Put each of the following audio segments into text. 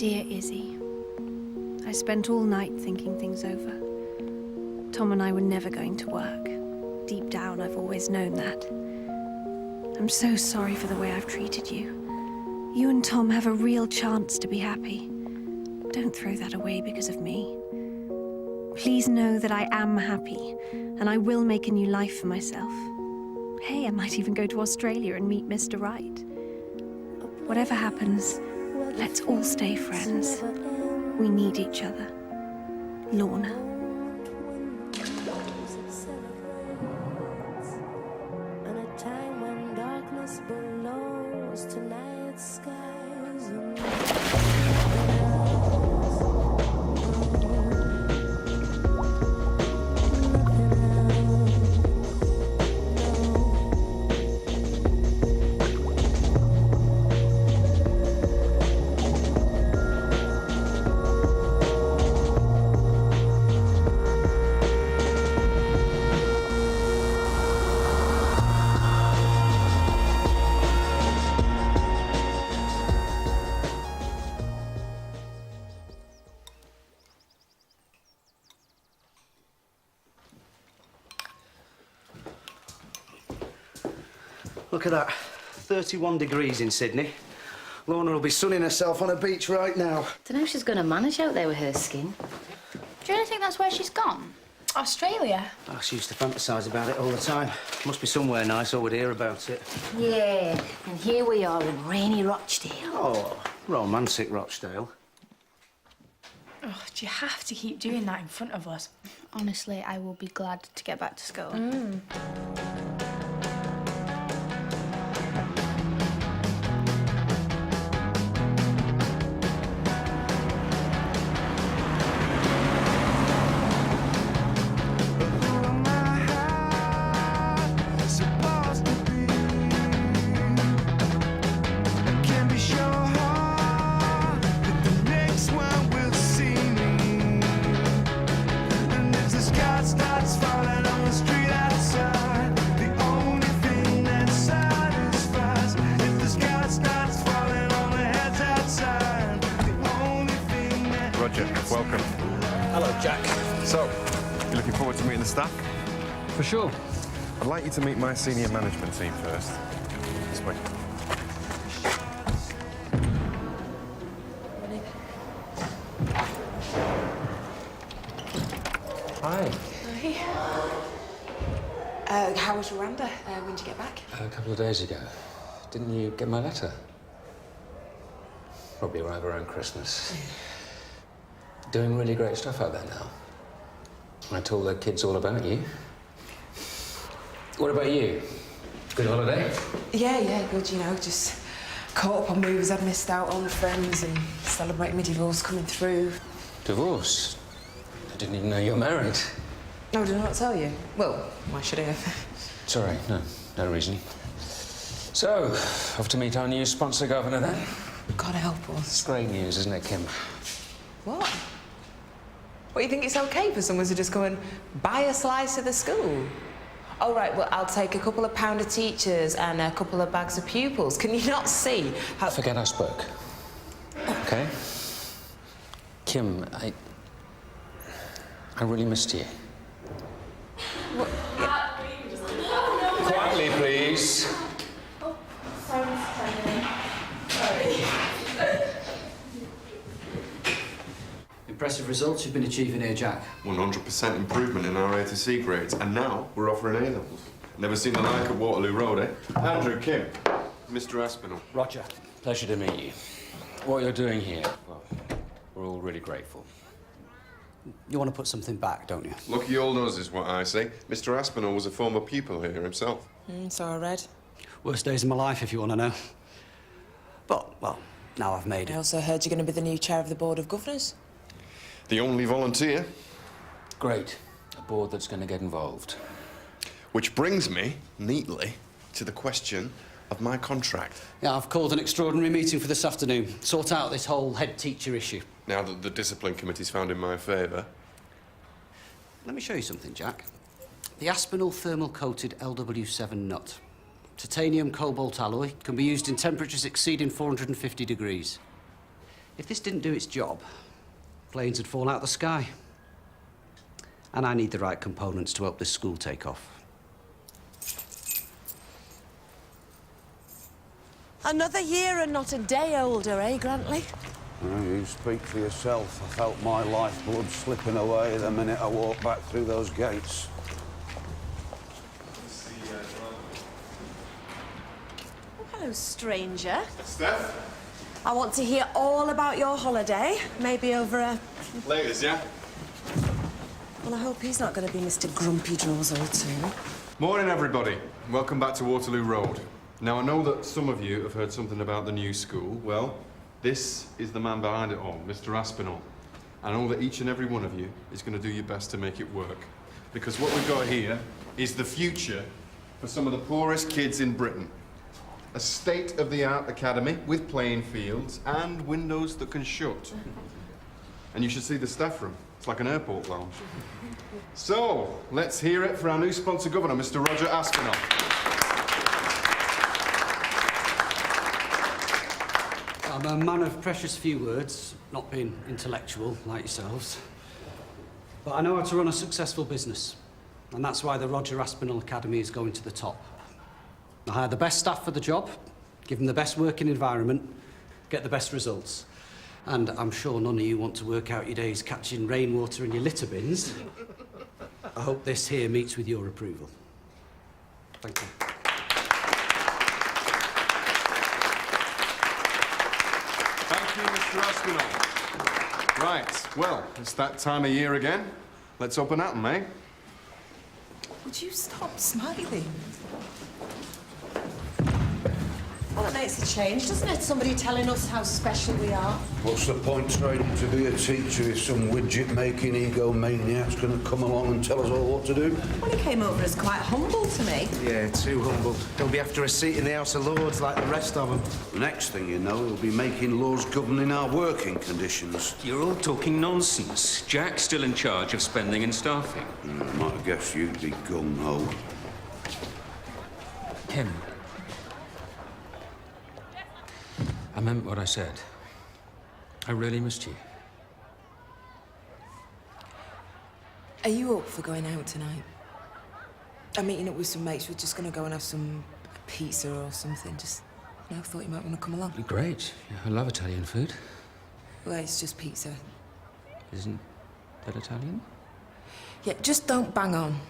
Dear Izzy, I spent all night thinking things over. Tom and I were never going to work. Deep down, I've always known that. I'm so sorry for the way I've treated you. You and Tom have a real chance to be happy. Don't throw that away because of me. Please know that I am happy, and I will make a new life for myself. Hey, I might even go to Australia and meet Mr. Right. Whatever happens, let's all stay friends. We need each other. Lorna. Look at that. 31 degrees in Sydney. Lorna will be sunning herself on a beach right now. Don't know if she's going to manage out there with her skin. Do you really think that's where she's gone? Australia? Oh, she used to fantasise about it all the time. Must be somewhere nice, or we'd hear about it. Yeah, and here we are in rainy Rochdale. Oh, romantic Rochdale. Oh, do you have to keep doing that in front of us? Honestly, I will be glad to get back to school. Roger, welcome. Hello, Jack. So, you looking forward to meeting the staff? For sure. I'd like you to meet my senior management team first. This way. Hi. How was Rwanda? When did you get back? A couple of days ago. Didn't you get my letter? Probably arrived around Christmas. Doing really great stuff out there now. I told the kids all about you. What about you? Good holiday? Yeah, good, you know, just caught up on movies I'd missed out on, friends, and celebrating my divorce coming through. Divorce? I didn't even know you were married. No, did I not tell you? Well, why should I have? Sorry, no reason. So, off to meet our new sponsor governor then? God help us. It's great news, isn't it, Kim? What? What, you think it's okay for someone to just go and buy a slice of the school? Oh, right, well, I'll take a couple of pound of teachers and a couple of bags of pupils. Can you not see how... Forget I spoke. OK? Kim, I really missed you. What? Quietly, please. Oh, sorry, Sorry. Impressive results you've been achieving here, Jack. 100% improvement in our A to C grades, and now we're offering A-levels. Never seen the like at Waterloo Road, eh? Andrew, Kim, Mr. Aspinall. Roger. Pleasure to meet you. What you're doing here, well, we're all really grateful. You want to put something back, don't you? Lucky old us is what I say. Mr. Aspinall was a former pupil here himself. So I read. Worst days of my life, if you want to know. But, well, now I've made I it. also heard you're going to be the new chair of the Board of Governors. The only volunteer. Great. A board that's going to get involved. Which brings me, neatly, to the question of my contract. Yeah, I've called an extraordinary meeting for this afternoon. Sort out this whole head teacher issue. Now that the discipline committee's found in my favour. Let me show you something, Jack. The Aspinall thermal-coated LW7 nut. Titanium cobalt alloy can be used in temperatures exceeding 450 degrees. If this didn't do its job, planes would fall out of the sky. And I need the right components to help this school take off. Another year and not a day older, eh, Grantley? You speak for yourself. I felt my lifeblood slipping away the minute I walked back through those gates. Oh, hello, stranger. Steph? I want to hear all about your holiday. Maybe over a... Laters, yeah? Well, I hope he's not going to be Mr. Grumpy Draws all too. Morning, everybody. Welcome back to Waterloo Road. Now, I know that some of you have heard something about the new school. Well, this is the man behind it all, Mr. Aspinall. I know that each and every one of you is going to do your best to make it work. Because what we've got here is the future for some of the poorest kids in Britain. A state-of-the-art academy with playing fields and windows that can shut. And you should see the staff room. It's like an airport lounge. So, let's hear it for our new sponsor governor, Mr. Roger Aspinall. I'm a man of precious few words, not being intellectual like yourselves. But I know how to run a successful business. And that's why the Roger Aspinall Academy is going to the top. I hire the best staff for the job, give them the best working environment, get the best results. And I'm sure none of you want to work out your days catching rainwater in your litter bins. I hope this here meets with your approval. Thank you. Thank you, Mr. Aspinall. Right, well, it's that time of year again. Let's open at 'em, eh? Would you stop smiling? Well, it makes a change, doesn't it? Somebody telling us how special we are. What's the point training to be a teacher if some widget-making egomaniac's going to come along and tell us all what to do? Well, he came over as quite humble to me. Yeah, too humble. He'll be after a seat in the House of Lords like the rest of them. The next thing you know, he'll be making laws governing our working conditions. You're all talking nonsense. Jack's still in charge of spending and staffing. I might have guessed you'd be gung-ho. Kim. I meant what I said. I really missed you. Are you up for going out tonight? I'm meeting up with some mates. We're just going to go and have some pizza or something. Just, you know, thought you might want to come along. Great. Yeah, I love Italian food. Well, it's just pizza. Isn't that Italian? Yeah, just don't bang on.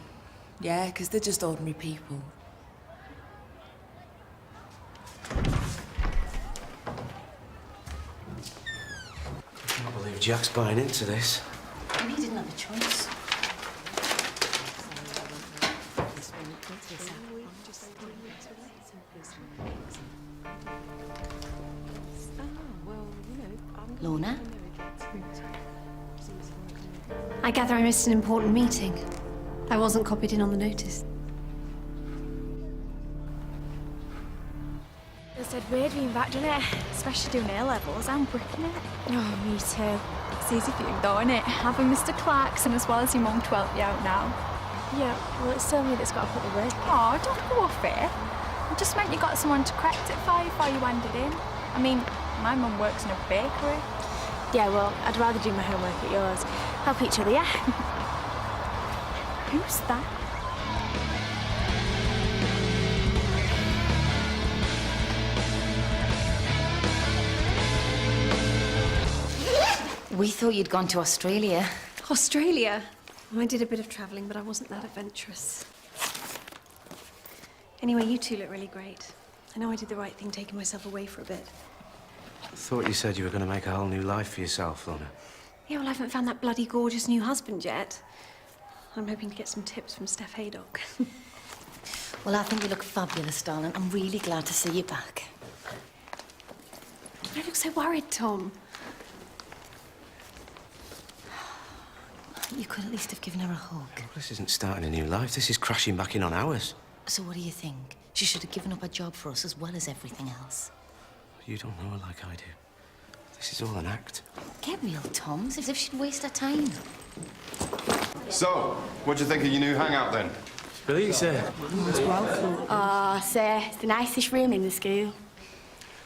Yeah, because they're just ordinary people. I can't believe Jack's buying into this. And he didn't have a choice. Lorna? I gather I missed an important meeting. I wasn't copied in on the notice. It's said weird being back, doesn't it? Especially doing A-levels. I'm bricking it. Oh, me too. It's easy for you, though, isn't it? Having Mr. Clarkson as well as your mum to help you out now. Yeah, well, it's still me that's got to put the work in. Oh, don't go off it. It just meant you got someone to correct it for you before you handed in. I mean, my mum works in a bakery. Yeah, well, I'd rather do my homework at yours. Help each other, yeah? Who's that? We thought you'd gone to Australia. Australia? I did a bit of travelling, but I wasn't that adventurous. Anyway, you two look really great. I know I did the right thing taking myself away for a bit. I thought you said you were going to make a whole new life for yourself, Lorna. Yeah, well, I haven't found that bloody gorgeous new husband yet. I'm hoping to get some tips from Steph Haydock. Well, I think you look fabulous, darling. I'm really glad to see you back. I look so worried, Tom. You could at least have given her a hug. Well, this isn't starting a new life. This is crashing back in on ours. So what do you think? She should have given up her job for us as well as everything else. You don't know her like I do. This is all an act. Get real, Tom. As if she'd waste her time. So, what do you think of your new hangout then? Brilliant, sir. Oh, sir, it's the nicest room in the school.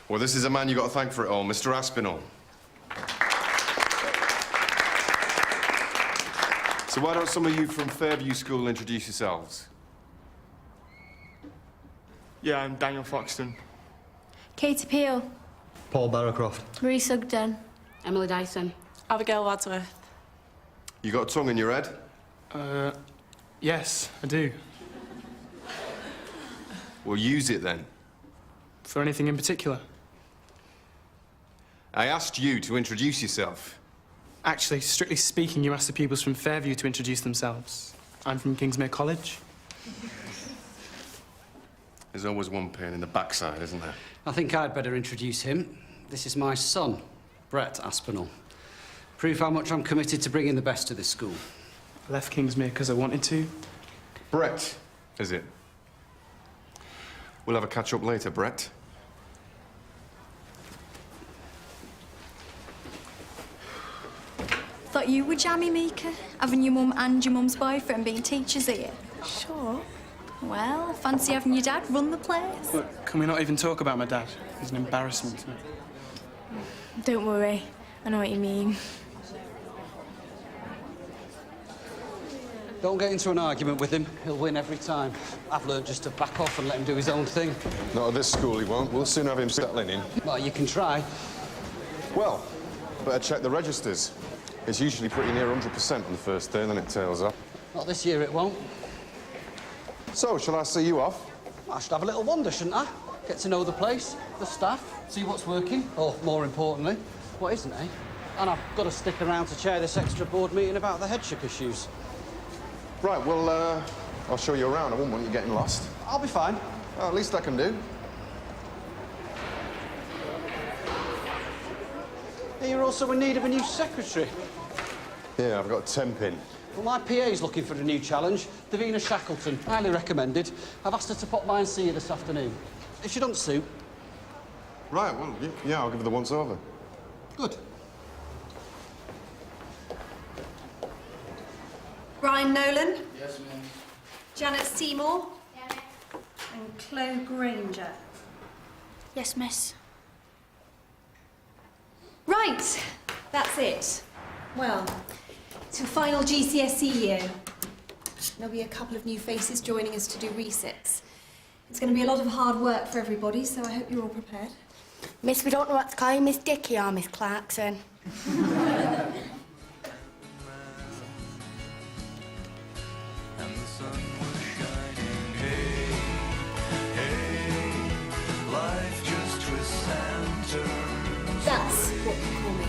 Well, this is a man you got to thank for it all, Mr. Aspinall. So why don't some of you from Fairview School introduce yourselves? Yeah, I'm Daniel Foxton. Katie Peel. Paul Barrowcroft. Marie Sugden. Emily Dyson. Abigail Wadsworth. You got a tongue in your head? Yes, I do. Well, use it then. For anything in particular? I asked you to introduce yourself. Actually, strictly speaking, you asked the pupils from Fairview to introduce themselves. I'm from Kingsmere College. There's always one pain in the backside, isn't there? I think I'd better introduce him. This is my son, Brett Aspinall. Prove how much I'm committed to bringing the best to this school. I left Kingsmere because I wanted to. Brett, is it? We'll have a catch-up later, Brett. Thought you were jammy, Mika, having your mum and your mum's boyfriend being teachers here. Sure. Well, fancy having your dad run the place. Look, can we not even talk about my dad? He's an embarrassment. Don't worry, I know what you mean. Don't get into an argument with him. He'll win every time. I've learned just to back off and let him do his own thing. Not at this school, he won't. We'll soon have him settling in. Well, you can try. Well, better check the registers. It's usually pretty near 100% on the first day, and then it tails off. Not this year, it won't. So, shall I see you off? I should have a little wander, shouldn't I? Get to know the place, the staff, see what's working, or, more importantly, what isn't, eh? And I've got to stick around to chair this extra board meeting about the headship issues. Right, well, I'll show you around. I won't want you getting lost. I'll be fine. Well, at least I can do. You're also in need of a new secretary. Yeah, I've got 10 pin. Well, my PA's looking for a new challenge. Davina Shackleton, highly recommended. I've asked her to pop by and see you this afternoon. If she doesn't suit... Right, well, yeah, I'll give her the once over. Good. Ryan Nolan. Yes, ma'am. Janet Seymour. And Chloe Granger. Yes, miss. Right, that's it. Well, it's your final GCSE year. There'll be a couple of new faces joining us to do resits. It's going to be a lot of hard work for everybody, so I hope you're all prepared. Miss, we don't know what to call you, Miss Dickey or Miss Clarkson. That's what you call me.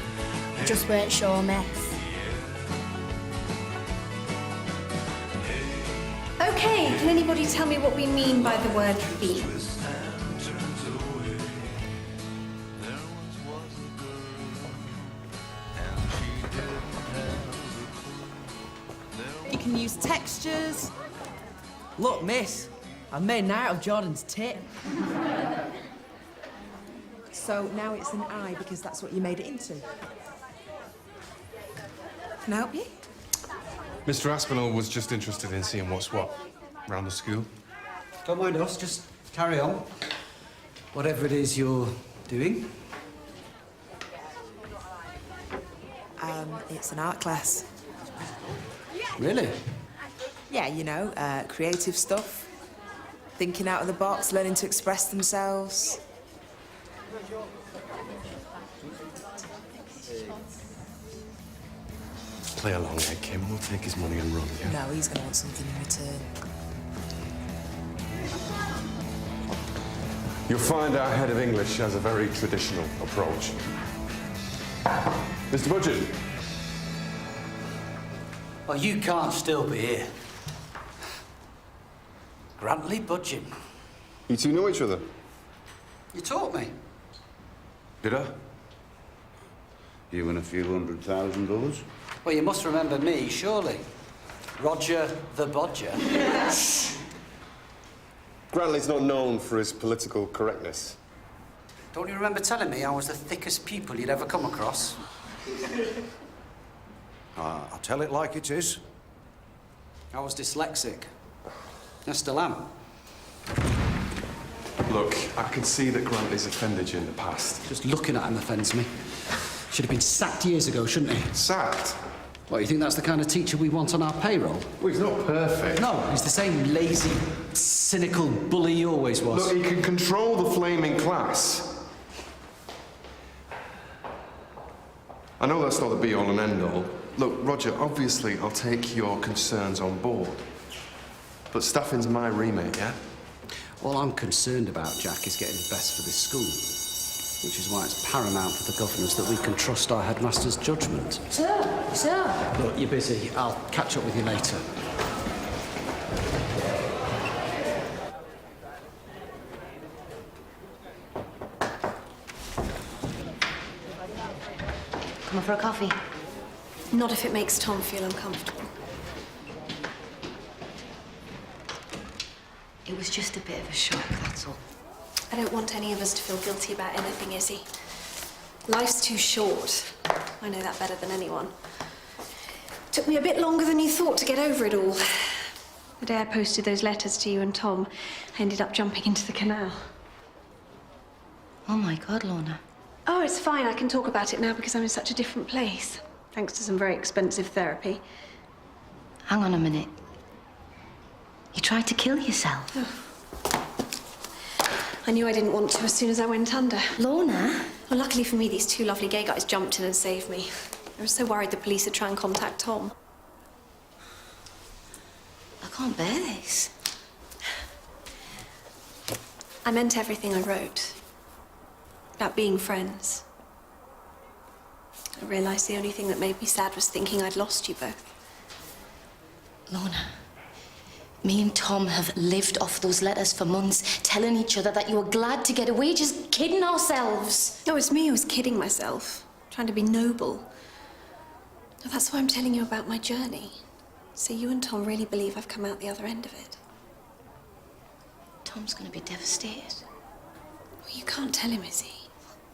Just weren't sure, miss. Okay, can anybody tell me what we mean by the word be? You can use textures. Look, miss, I've made an art of Jordan's tit. So now it's an eye because that's what you made it into. Can I help you? Mr. Aspinall was just interested in seeing what's what around the school. Don't mind us, just carry on. Whatever it is you're doing. It's an art class. Really? Yeah, you know, creative stuff. Thinking out of the box, learning to express themselves. Play along, eh, Kim? We'll take his money and run, yeah? No, he's going to want something in return. You'll find our head of English has a very traditional approach. Mr. Budgeon. Well, you can't still be here. Grantley Budgeon. You two know each other? You taught me. Did I? You and a few $100,000? Well, you must remember me, surely. Roger the Bodger. Grantley's not known for his political correctness. Don't you remember telling me I was the thickest pupil you'd ever come across? I'll tell it like it is. I was dyslexic. I still am. Look, I can see that Grantley's offended you in the past. Just looking at him offends me. Should have been sacked years ago, shouldn't he? Sacked? What, you think that's the kind of teacher we want on our payroll? Well, he's not perfect. No, he's the same lazy, cynical bully he always was. Look, he can control the flaming class. I know that's not the be-all and end-all. Look, Roger, obviously I'll take your concerns on board. But staffing's my remit, yeah? All I'm concerned about, Jack, is getting the best for this school. Which is why it's paramount for the governors that we can trust our headmaster's judgment. Sir. Look, you're busy. I'll catch up with you later. Come on for a coffee. Not if it makes Tom feel uncomfortable. It was just a bit of a shock, that's all. I don't want any of us to feel guilty about anything, Izzy. Life's too short. I know that better than anyone. Took me a bit longer than you thought to get over it all. The day I posted those letters to you and Tom, I ended up jumping into the canal. Oh, my God, Lorna. Oh, it's fine. I can talk about it now because I'm in such a different place. Thanks to some very expensive therapy. Hang on a minute. You tried to kill yourself. Oh. I knew I didn't want to as soon as I went under. Lorna? Well, luckily for me, these two lovely gay guys jumped in and saved me. I was so worried the police would try and contact Tom. I can't bear this. I meant everything I wrote. About being friends. I realised the only thing that made me sad was thinking I'd lost you both. Lorna, me and Tom have lived off those letters for months, telling each other that you were glad to get away, just kidding ourselves. No, it's me who was kidding myself, trying to be noble. No, that's why I'm telling you about my journey. So you and Tom really believe I've come out the other end of it. Tom's gonna be devastated. Well, you can't tell him, is he?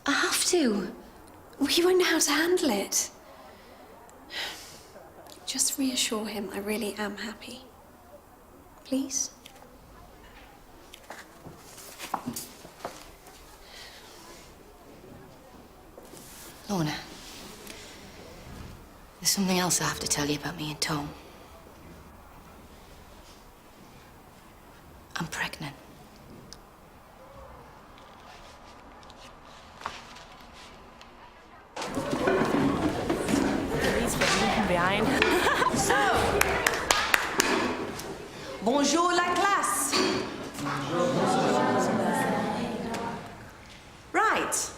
I have to. Well, he won't know how to handle it. Just reassure him I really am happy. Please? Lorna, there's something else I have to tell you about me and Tom. I'm pregnant. He's looking behind. Bonjour, la classe. Right.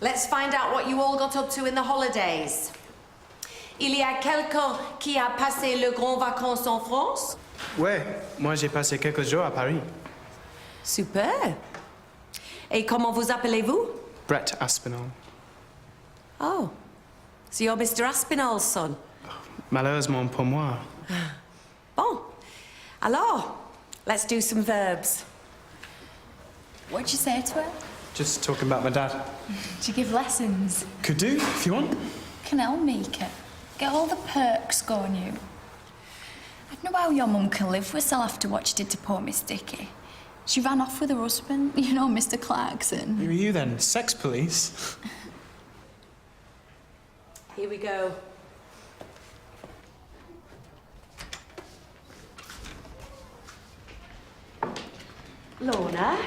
Let's find out what you all got up to in the holidays. Il y a quelqu'un qui a passé le grand vacances en France? Ouais, moi j'ai passé quelques jours à Paris. Super. Et comment vous appelez-vous? Brett Aspinall. Oh. So you're Mr. Aspinall's son? Malheureusement pour moi. Bon. Alors, let's do some verbs. What'd you say to her? Just talking about my dad. Did you give lessons? Could do, if you want. Can help make it. Get all the perks going, you. I don't know how your mum can live with herself after what she did to poor Miss Dicky. She ran off with her husband, you know, Mr. Clarkson. Who are you then? Sex police? Here we go. Lorna,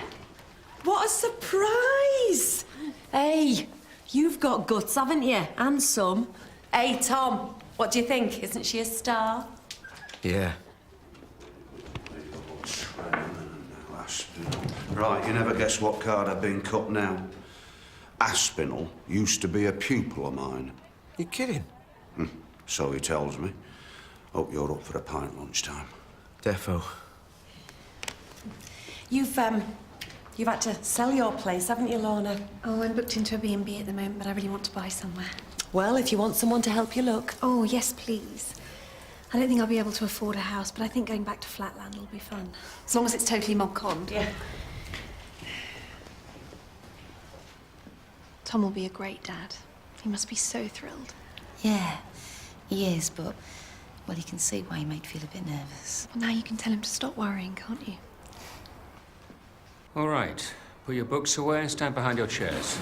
what a surprise! Hey, you've got guts, haven't you? And some. Hey, Tom, what do you think? Isn't she a star? Yeah. Right, you never guess what card I've been cut now. Aspinall used to be a pupil of mine. You're kidding? So he tells me. Hope you're up for a pint lunchtime. Defo. You've had to sell your place, haven't you, Lorna? Oh, I'm booked into a B&B at the moment, but I really want to buy somewhere. Well, if you want someone to help you look. Oh, yes, please. I don't think I'll be able to afford a house, but I think going back to Flatland will be fun. As long as it's totally mob-conned. Yeah. Tom will be a great dad. He must be so thrilled. Yeah, he is, but, well, you can see why he might feel a bit nervous. Well, now you can tell him to stop worrying, can't you? All right. Put your books away and stand behind your chairs.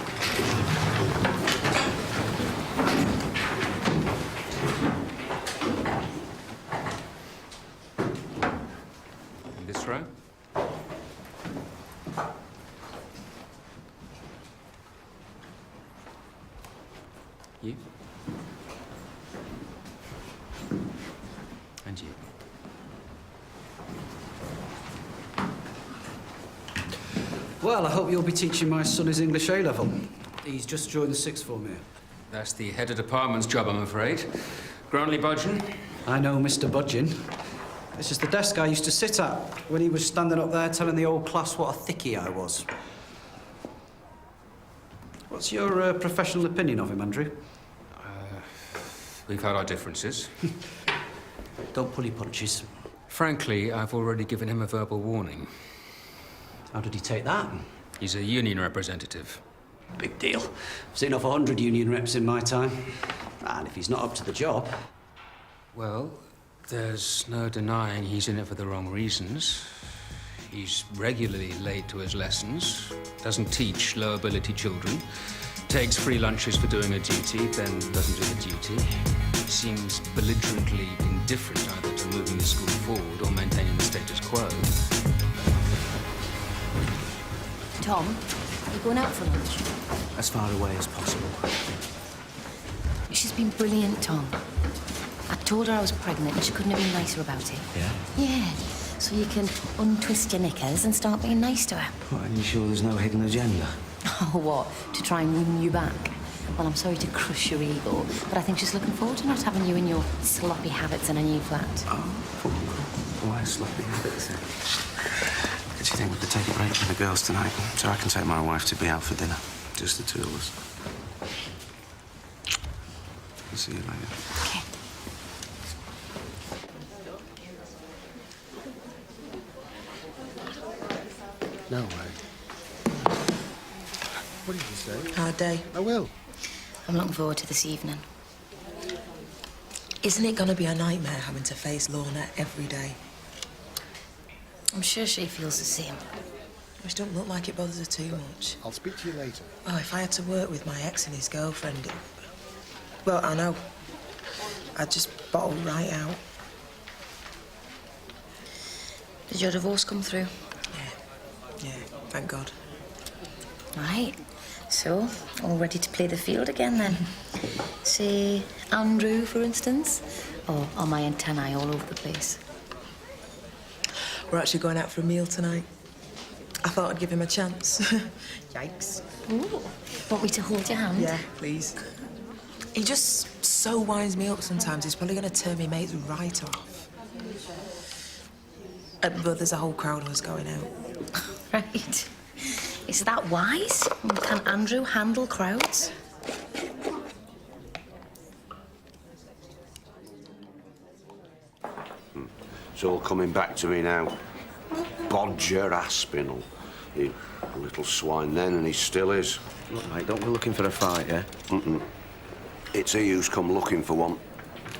First row. You. And you. Well, I hope you'll be teaching my son his English A-level. He's just joined the sixth form here. That's the head of department's job, I'm afraid. Grantley Budgeon? I know Mr. Budgeon. This is the desk I used to sit at when he was standing up there telling the old class what a thickie I was. What's your professional opinion of him, Andrew? We've had our differences. Don't pull your punches. Frankly, I've already given him a verbal warning. How did he take that? He's a union representative. Big deal. I've seen off 100 union reps in my time. And if he's not up to the job... Well, there's no denying he's in it for the wrong reasons. He's regularly late to his lessons, doesn't teach low-ability children, takes free lunches for doing a duty, then doesn't do the duty. Seems belligerently indifferent either to moving the school forward or maintaining the status quo. Tom, are you going out for lunch? As far away as possible. She's been brilliant, Tom. I told her I was pregnant and she couldn't have been nicer about it. Yeah? Yeah, so you can untwist your knickers and start being nice to her. What, are you sure there's no hidden agenda? Oh, what? To try and win you back? Well, I'm sorry to crush your ego, but I think she's looking forward to not having you in your sloppy habits in a new flat. Oh, why sloppy habits then? Do you think we could take a break from the girls tonight? So I can take my wife to be out for dinner. Just the two of us. I'll see you later. Okay. No way. What did you say? Hard day. I will. I'm looking forward to this evening. Isn't it going to be a nightmare having to face Lorna every day? I'm sure she feels the same. Which don't look like it bothers her too much. I'll speak to you later. Oh, if I had to work with my ex and his girlfriend... Well, I know. I'd just bottle right out. Did your divorce come through? Yeah, thank God. Right. So, all ready to play the field again, then? Say, Andrew, for instance? Or are my antennae all over the place? We're actually going out for a meal tonight. I thought I'd give him a chance. Yikes. Ooh. Want me to hold your hand? Yeah, please. He just so winds me up sometimes. He's probably going to turn me mates right off. But there's a whole crowd of us going out. Right. Is that wise? Can Andrew handle crowds? It's all coming back to me now. Bodger Aspinall. He a little swine then, and he still is. Look, mate, don't go looking for a fight, yeah? It's he who's come looking for one.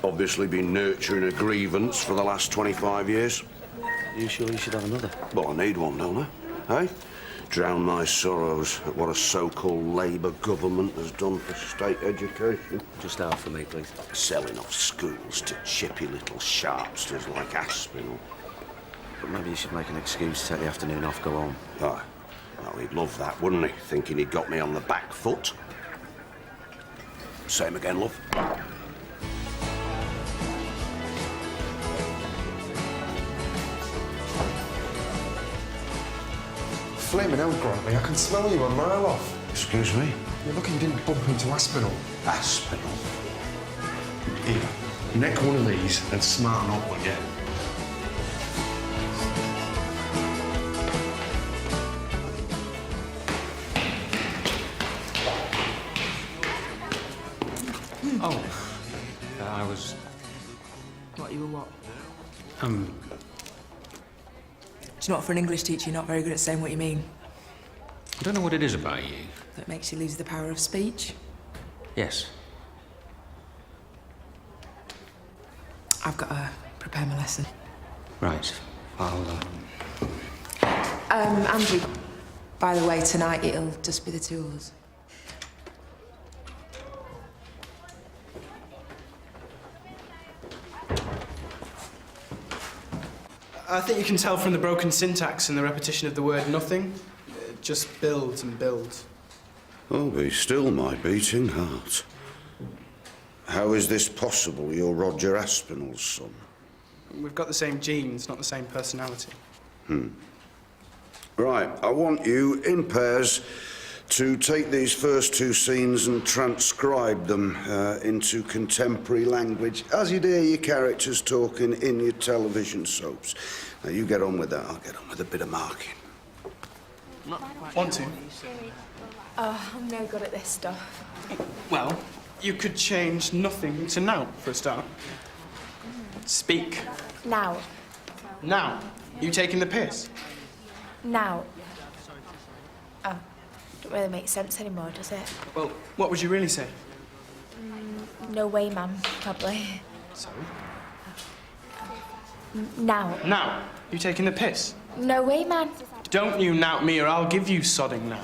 Obviously been nurturing a grievance for the last 25 years. You sure you should have another? Well, I need one, don't I? Hey? Drown my sorrows at what a so-called Labour government has done for state education. Just out for me, please. Selling off schools to chippy little sharpsters like Aspinall. But maybe you should make an excuse, take the afternoon off, go home. Aye. Well, he'd love that, wouldn't he? Thinking he'd got me on the back foot. Same again, love. Flaming hell, Grantley, I can smell you a mile off. Excuse me? You're lucky you didn't bump into Aspinall. Aspinall? Here, neck one of these and smarten up, will you? Oh, I was... What, you were what? Um, Do you know what, for an English teacher, you're not very good at saying what you mean. I don't know what it is about you. That makes you lose the power of speech. Yes. I've got to prepare my lesson. Right. I'll, Andrew, by the way, tonight it'll just be the two of us. I think you can tell from the broken syntax and the repetition of the word nothing. It just builds and builds. Oh, be still, my beating heart. How is this possible? You're Roger Aspinall's son. We've got the same genes, not the same personality. Right, I want you, in pairs, to take these first two scenes and transcribe them into contemporary language, as you'd hear your characters talking in your television soaps. Now, you get on with that, I'll get on with a bit of marking. Want to? Oh, I'm no good at this stuff. Well, you could change nothing to now, for a start. Speak. Now. Now. You taking the piss? Now. Oh, don't really make sense anymore, does it? Well, what would you really say? No way, ma'am, probably. So? Now. Now. You taking the piss? No way, man. Don't you knout me or I'll give you sodding now.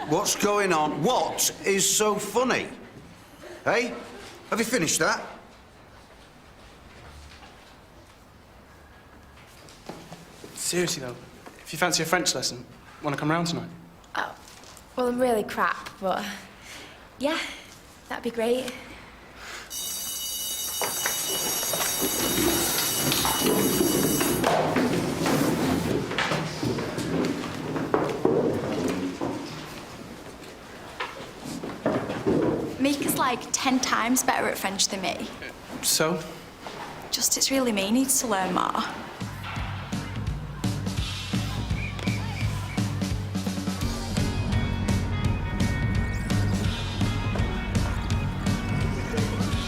What's going on? What is so funny? Hey? Have you finished that? Seriously, though, if you fancy a French lesson, want to come round tonight? Oh, well, I'm really crap, but yeah, that'd be great. Mika's like 10 times better at French than me. So? Just it's really me needs to learn more.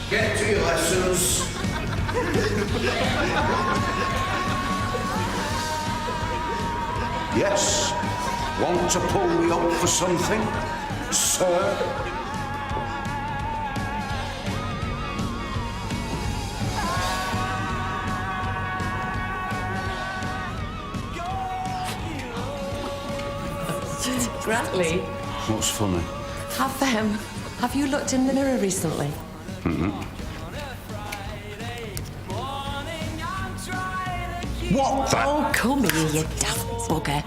Get to your lessons. Yes. Want to pull me up for something, sir? Grantley, What's funny? have you looked in the mirror recently? What the? Oh, come here, you daft bugger.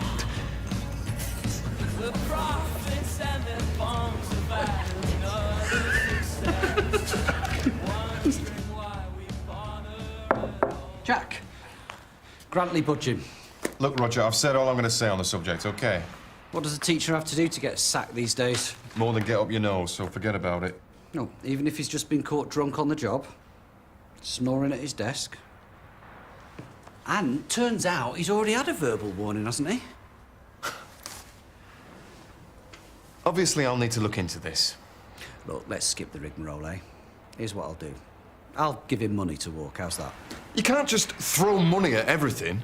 Jack. Grantley budging. Look, Roger, I've said all I'm going to say on the subject, OK? What does a teacher have to do to get sacked these days? More than get up your nose, so forget about it. No, even if he's just been caught drunk on the job, snoring at his desk. And turns out he's already had a verbal warning, hasn't he? Obviously, I'll need to look into this. Look, let's skip the rigmarole, eh? Here's what I'll do. I'll give him money to walk, how's that? You can't just throw money at everything.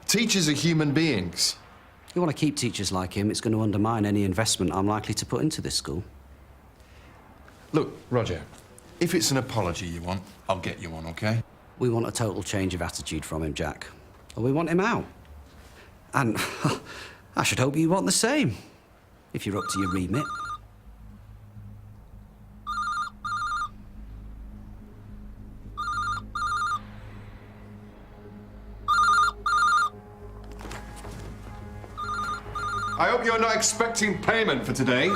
Teachers are human beings. You want to keep teachers like him, it's going to undermine any investment I'm likely to put into this school. Look, Roger, if it's an apology you want, I'll get you one, OK? We want a total change of attitude from him, Jack. Or we want him out. And I should hope you want the same, if you're up to your remit. I hope you're not expecting payment for today.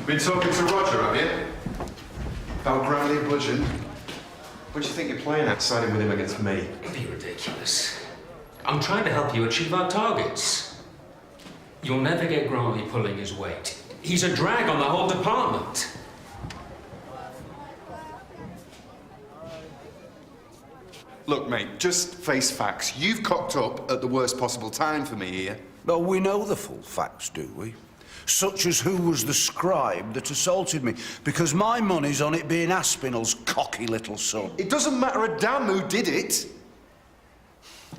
Been talking to Roger, have you? About Grantley budging? What do you think you're playing at, siding with him against me? Don't be ridiculous. I'm trying to help you achieve our targets. You'll never get Grantley pulling his weight. He's a drag on the whole department. Look, mate, just face facts. You've cocked up at the worst possible time for me here. Well, we know the full facts, do we? Such as who was the scribe that assaulted me, because my money's on it being Aspinall's cocky little son. It doesn't matter a damn who did it.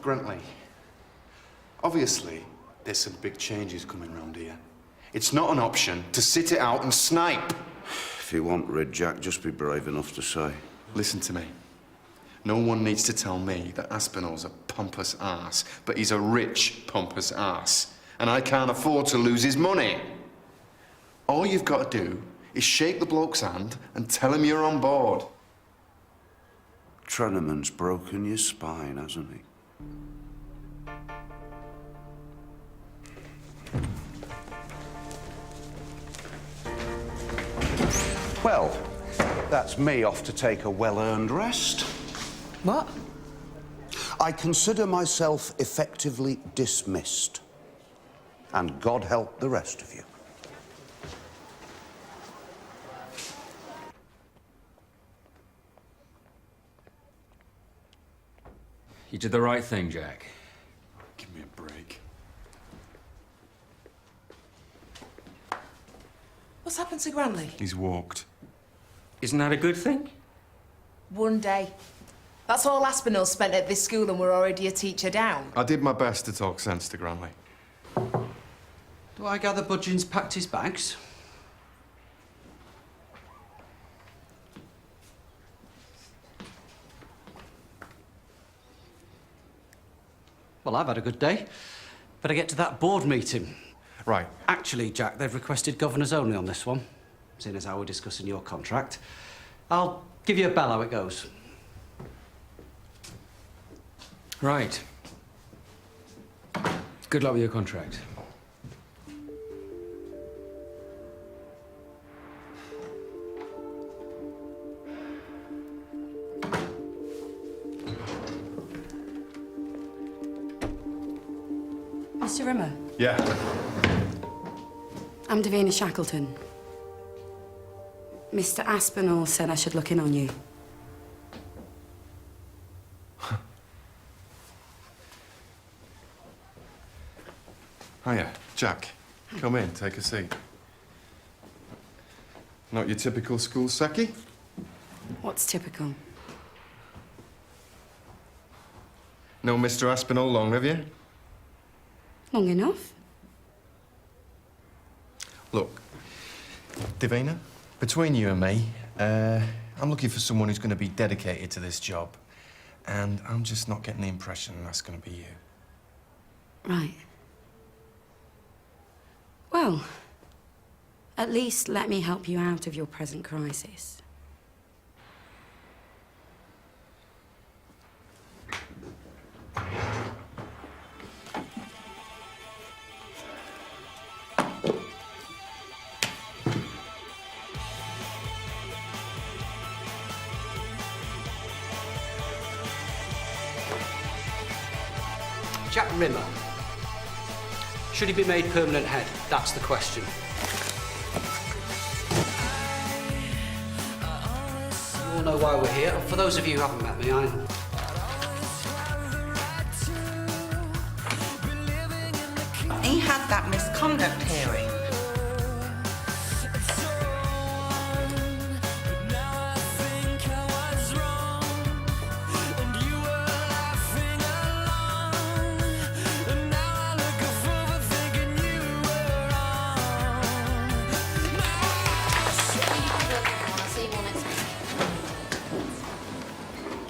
Grantley, obviously, there's some big changes coming round here. It's not an option to sit it out and snipe. If you want rid, Jack, just be brave enough to say. Listen to me. No one needs to tell me that Aspinall's a pompous ass, but he's a rich pompous ass, and I can't afford to lose his money. All you've got to do is shake the bloke's hand and tell him you're on board. Trenneman's broken your spine, hasn't he? Well, that's me off to take a well-earned rest. What? I consider myself effectively dismissed. And God help the rest of you. You did the right thing, Jack. Give me a break. What's happened to Grantley? He's walked. Isn't that a good thing? One day. That's all Aspinall spent at this school and we're already a teacher down. I did my best to talk sense to Grantley. Do I gather Budgeon's packed his bags? Well, I've had a good day. Better get to that board meeting. Right. Actually, Jack, they've requested governors only on this one, seeing as how we're discussing your contract. I'll give you a bell how it goes. Right. Good luck with your contract. Mr. Rimmer, Yeah. I'm Davina Shackleton. Mr. Aspinall said I should look in on you. Hiya, Jack. Come in, take a seat. Not your typical school secchi? What's typical? No Mr. Aspinall long, have you? Long enough. Look, Davina, between you and me, I'm looking for someone who's going to be dedicated to this job. And I'm just not getting the impression that's going to be you. Right. Well, at least let me help you out of your present crisis. Jack Rimmer. Should he be made permanent head? That's the question. You all know why we're here. For those of you who haven't met me, He had that misconduct hearing.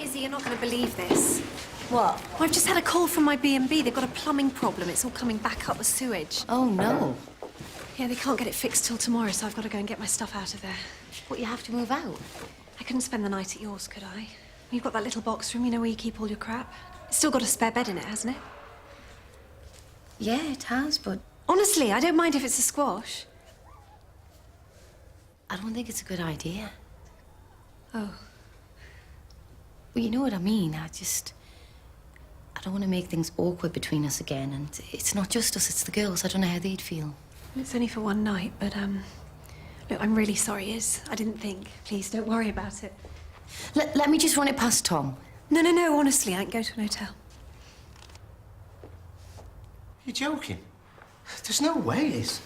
Izzy, you're not going to believe this. What? I've just had a call from my B&B. They've got a plumbing problem. It's all coming back up the sewage. Oh, no. Yeah, they can't get it fixed till tomorrow, so I've got to go and get my stuff out of there. But you have to move out. I couldn't spend the night at yours, could I? You've got that little box room, you know, where you keep all your crap. It's still got a spare bed in it, hasn't it? Yeah, it has, but... Honestly, I don't mind if it's a squash. I don't think it's a good idea. Oh. Well, you know what I mean. I don't want to make things awkward between us again, and it's not just us, it's the girls. I don't know how they'd feel. It's only for one night, but, look, I'm really sorry, Iz. I didn't think. Please, don't worry about it. Let me just run it past Tom. No, honestly, I can go to an hotel. You're joking? There's no way, Liz.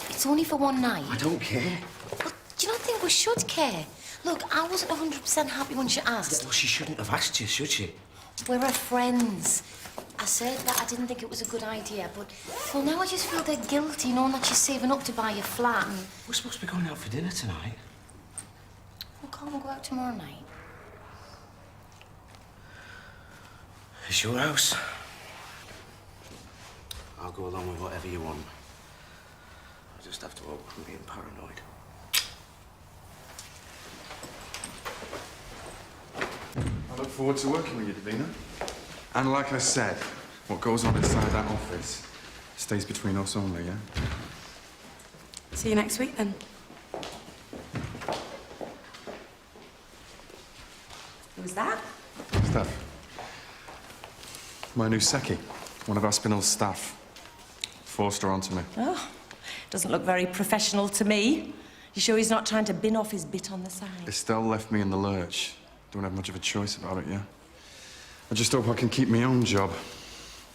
It's only for one night. I don't care. But do you not think we should care? Look, I wasn't 100% happy when she asked. Well, she shouldn't have asked you, should she? We're her friends. I said that I didn't think it was a good idea, but well, now I just feel dead guilty knowing that she's saving up to buy a flat and... We're supposed to be going out for dinner tonight. Well, can't we go out tomorrow night? It's your house. I'll go along with whatever you want. I just have to hope I'm being paranoid. I look forward to working with you, Davina. And like I said, what goes on inside that office stays between us only, yeah? See you next week, then. Who's that? Steph. My new Seki, one of Aspinall's staff. Forced her onto me. Oh, doesn't look very professional to me. You sure he's not trying to bin off his bit on the side? Estelle left me in the lurch. Don't have much of a choice about it, yeah? I just hope I can keep my own job.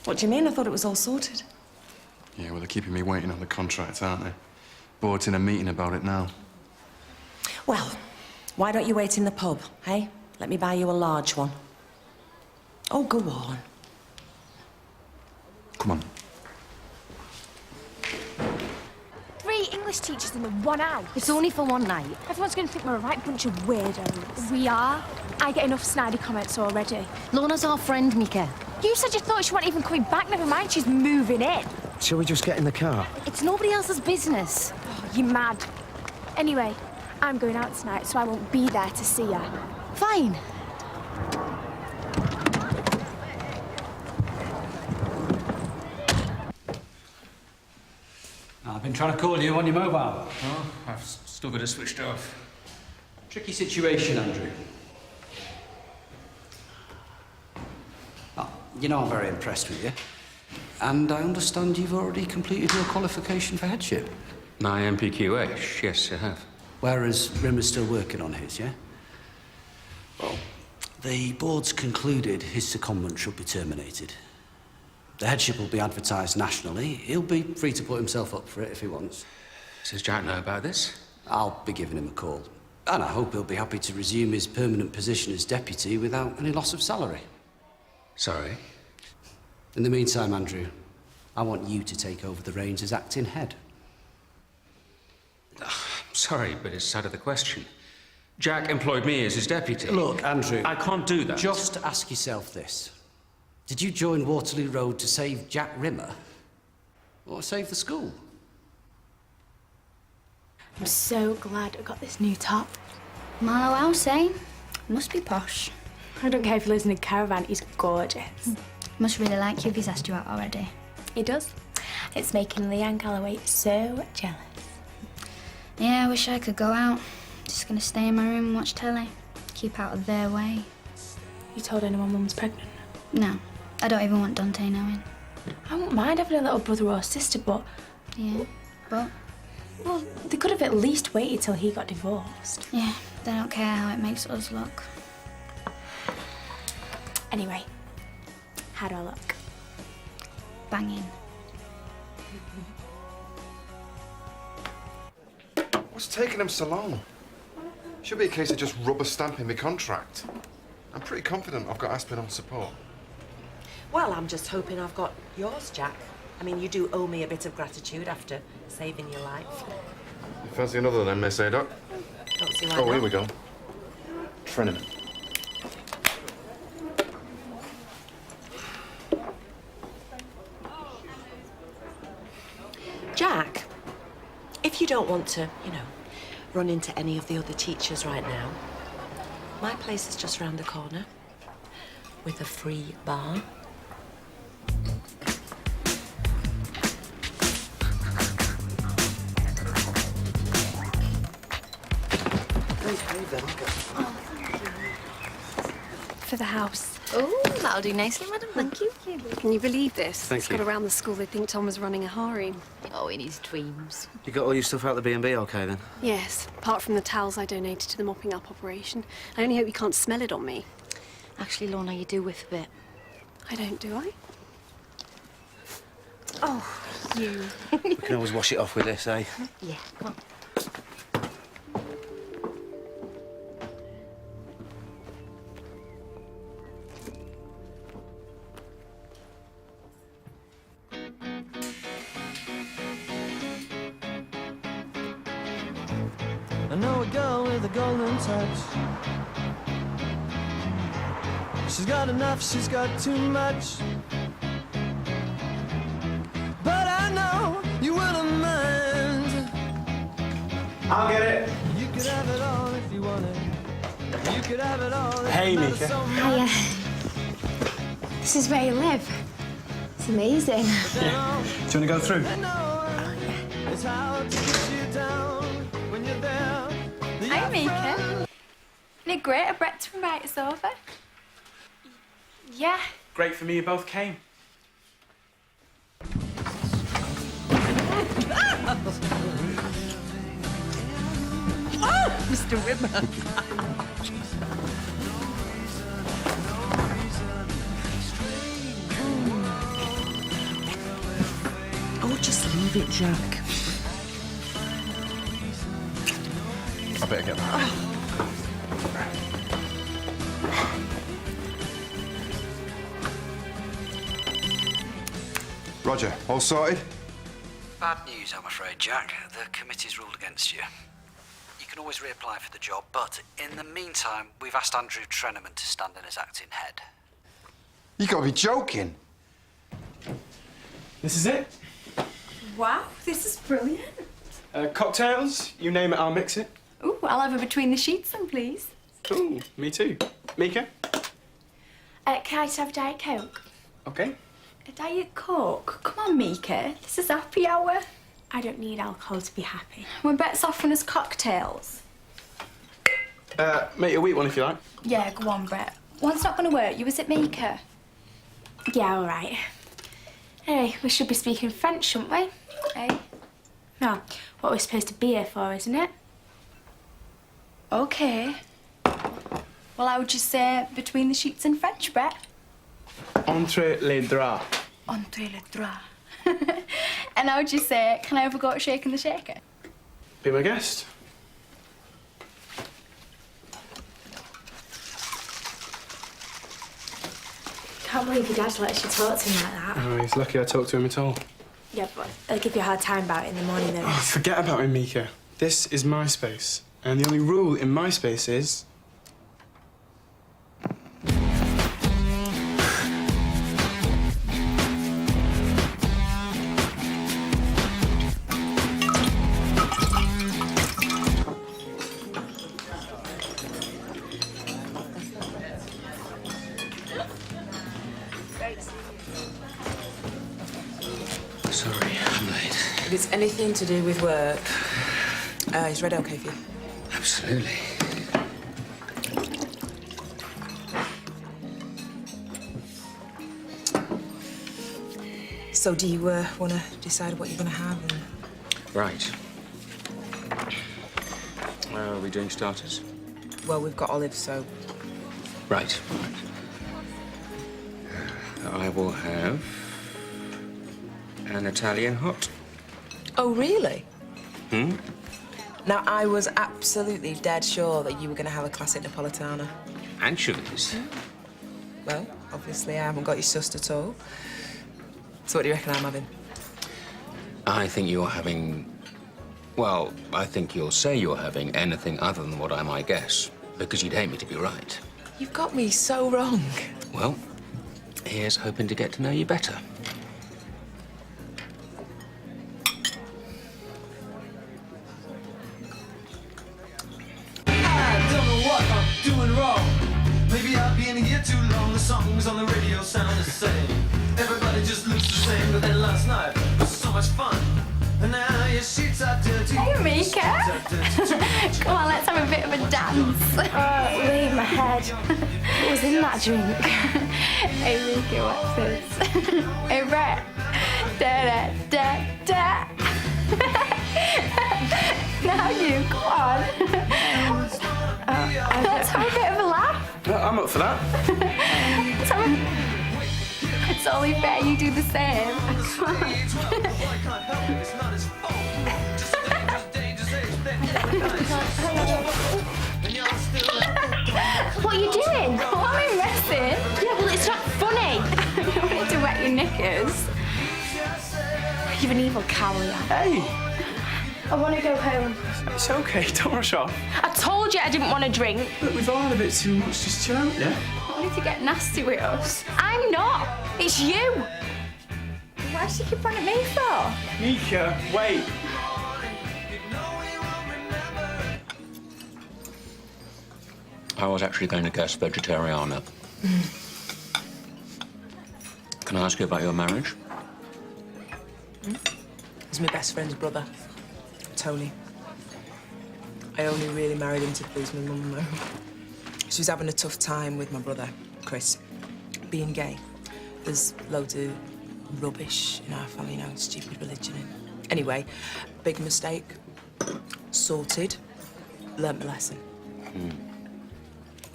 What do you mean? I thought it was all sorted. Yeah, well, they're keeping me waiting on the contract, aren't they? Board's in a meeting about it now. Well, why don't you wait in the pub, hey? Let me buy you a large one. Oh, go on. Come on. 3 English teachers in the one house. It's only for one night. Everyone's going to think we're a right bunch of weirdos. We are. I get enough snidey comments already. Lorna's our friend, Mika. You said you thought she wasn't even coming back. Never mind, she's moving in. Shall we just get in the car? It's nobody else's business. Oh, you mad. Anyway, I'm going out tonight, so I won't be there to see her. Fine. I've been trying to call you on your mobile. Oh, I've still got it switched off. Tricky situation, Andrew. Oh, you know I'm very impressed with you. And I understand you've already completed your qualification for headship. My MPQH, yes, I have. Whereas Rimmer's still working on his, yeah? Well, the board's concluded his secondment should be terminated. The headship will be advertised nationally. He'll be free to put himself up for it if he wants. Does Jack know about this? I'll be giving him a call. And I hope he'll be happy to resume his permanent position as deputy without any loss of salary. Sorry? In the meantime, Andrew, I want you to take over the reins as acting head. Sorry, but it's out of the question. Jack employed me as his deputy. Look, Andrew... I can't do that. Just ask yourself this. Did you join Waterloo Road to save Jack Rimmer? Or save the school? I'm so glad I got this new top. Marlow House, eh? Must be posh. I don't care if he lives in a caravan, he's gorgeous. Must really like you if he's asked you out already. He does. It's making Leanne Galloway so jealous. Yeah, I wish I could go out. Just gonna stay in my room and watch telly. Keep out of their way. You told anyone Mum's pregnant? No, I don't even want Dante knowing. I wouldn't mind having a little brother or sister, but... Yeah, but? Well, they could have at least waited till he got divorced. Yeah, they don't care how it makes us look. Anyway, how do I look? Banging. What's taking them so long? Should be a case of just rubber stamping my contract. I'm pretty confident I've got Aspinall support. Well, I'm just hoping I've got yours, Jack. I mean, you do owe me a bit of gratitude after saving your life. You fancy another then, Miss Adoc? Don't see why Oh, not. here we go. Trenin. Jack, if you don't want to, run into any of the other teachers right now, my place is just round the corner with a free bar. For the house. Oh, that'll do nicely, madam. Thank you. Can you believe this? Thank It's you. got around the school they think Tom was running a harem. Oh, in his dreams. You got all your stuff out the B&B okay, then? Yes, apart from the towels I donated to the mopping up operation. I only hope you can't smell it on me. Actually, Lorna, you do whiff a bit. I don't, do I? Oh, you. We can always wash it off with this, eh? Yeah, come on. I know a girl with a golden touch. She's got enough, she's got too much. But I know you wouldn't mind. I'll get it. You could have it all if you wanted. You could have it all if Hey, you matter Mika. so much. Hiya. This is where you live. It's amazing. Do you want to go through? It's hard to get you down when you're there. Hi, Mika. Isn't it great of Brett to invite us over? Yeah. Great for me, you both came. Mr. Whitman. Oh, just leave it, Jack. I better get that. Roger, all sorted? Bad news, I'm afraid, Jack. The committee's ruled against you. You can always reapply for the job, but in the meantime, we've asked Andrew Treneman to stand in as acting head. You gotta be joking. This is it. Wow, this is brilliant. Cocktails, you name it, I'll mix it. Ooh, I'll have a between the sheets then, please. Ooh, me too. Mika? Can I just have Diet Coke? Okay. A Diet Coke? Come on, Mika. This is happy hour. I don't need alcohol to be happy. When Brett's offering us cocktails. Make a wheat one if you like. Yeah, go on, Brett. One's not going to work. You was it, Mika? Yeah, all right. Anyway, we should be speaking French, shouldn't we? Eh? No, what we're supposed to be here for, isn't it? Okay. Well, I would just say between the sheets in French, Brett. Entre les draps. Entre les draps. And I would just say, can I have a go at shaking the shaker? Be my guest. Can't believe your dad lets you talk to him like that. Oh, he's lucky I talked to him at all. Yeah, but I'll give you a hard time about it in the morning then. Oh, forget about him, Mika. This is my space. And the only rule in my space is... Sorry, I'm late. If it's anything to do with work, is red okay for you? Absolutely. So do you want to decide what you're going to have? And... Right. Are we doing starters? Well, we've got olives, so... Right. I will have an Italian hot. Oh, really? Hmm? Now, I was absolutely dead sure that you were going to have a classic Napolitana. Anchovies. Well, obviously I haven't got you sussed at all. So what do you reckon I'm having? I think you're having... Well, I think you'll say you're having anything other than what I might guess, because you'd hate me to be right. You've got me so wrong. Well, here's hoping to get to know you better. I don't know what I'm doing wrong. Maybe I've been here too long. The songs on the radio sound the same. Everybody just looks the same. But then last night was so much fun. And now your sheets are dirty. Hey, Mika. Come on, let's have a bit of a dance. Oh, leave my head. What was in that drink? Hey, Mika, what's this? Hey, Brett. Da-da-da-da. Now you, come on. Let's have a bit of a laugh. I'm up for that. It's only fair you do the same. What are you doing? Oh, I'm messing. Yeah, well, it's not funny. I don't want to wet your knickers. You're an evil coward. Hey! I want to go home. It's okay, don't rush off. I told you I didn't want to drink. Look, we've all had a bit too much, just chill out, yeah? I wanted to get nasty with us. I'm not. It's you. Why does she keep on at me for? Mika, wait. I was actually going to guess vegetariana. Can I ask you about your marriage? He's my best friend's brother, Tony. I only really married him to please my mum, though. She was having a tough time with my brother, Chris, being gay. There's loads of rubbish in our family, you know, stupid religion. Anyway, big mistake. Sorted. Learnt my lesson.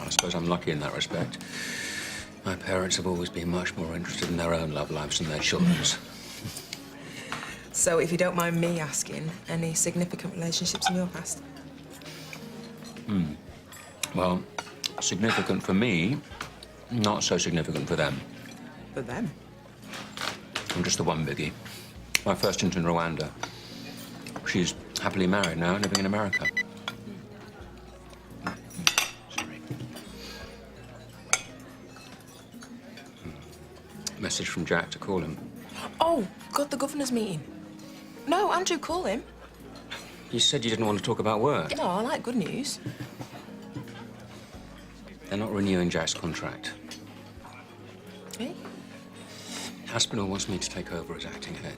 I suppose I'm lucky in that respect. My parents have always been much more interested in their own love lives than their children's. So, if you don't mind me asking, any significant relationships in your past? Well, significant for me, not so significant for them. For them? I'm just the one biggie. My first stint in Rwanda. She's happily married now, living in America. Sorry. Message from Jack to call him. Oh, got the governor's meeting. No, Andrew, call him. You said you didn't want to talk about work. No, I like good news. They're not renewing Jack's contract. Eh? Aspinall wants me to take over as acting head.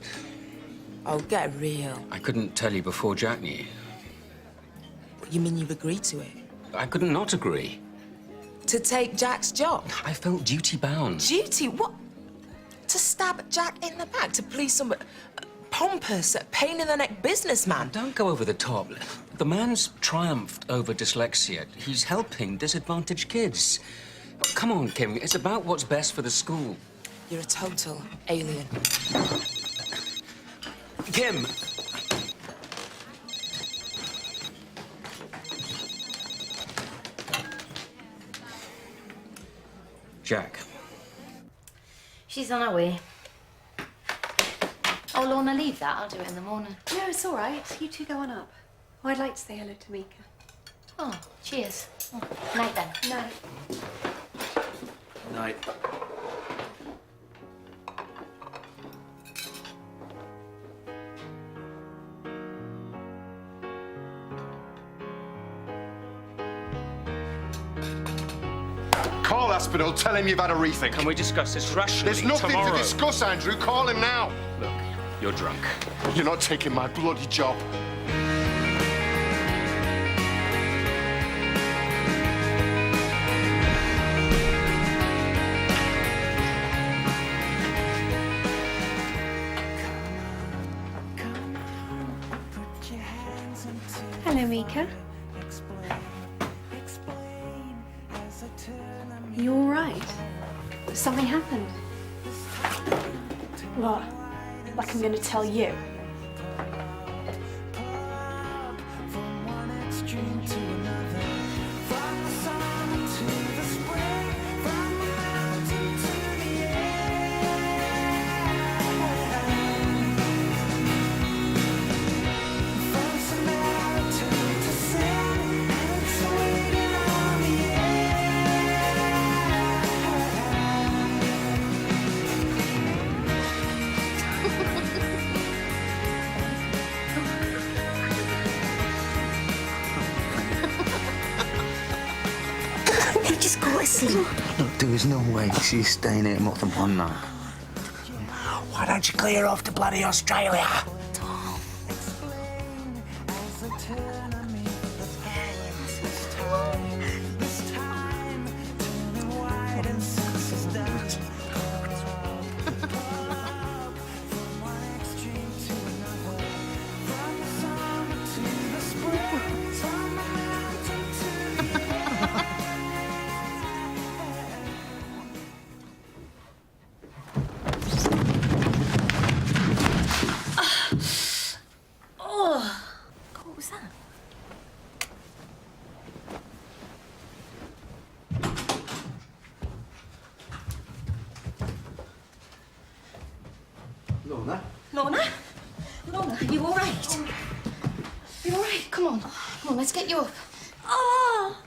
Oh, get real. I couldn't tell you before Jack knew. You mean you've agreed to it? I couldn't not agree. To take Jack's job? I felt duty-bound. Duty? What? To stab Jack in the back to please some pompous, pain-in-the-neck businessman? Don't go over the top. The man's triumphed over dyslexia. He's helping disadvantaged kids. Come on, Kim. It's about what's best for the school. You're a total alien. Kim! Jack. She's on her way. Oh, Lorna, leave that. I'll do it in the morning. No, it's all right. You two go on up. Oh, I'd like to say hello to Mika. Oh, cheers. Oh, night then. No. Night. Call Aspinall, tell him you've had a rethink. Can we discuss this rationally There's nothing tomorrow? to discuss, Andrew. Call him now. Look, you're drunk. You're not taking my bloody job. Hello, Mika. Are you all right? Something happened. What? Like I'm going to tell you? Just go to sleep. Look, there is no way she's staying here more than one night. Why don't you clear off to bloody Australia? Lorna, are you all right? You all right? Come on. Come on, let's get you up. Oh!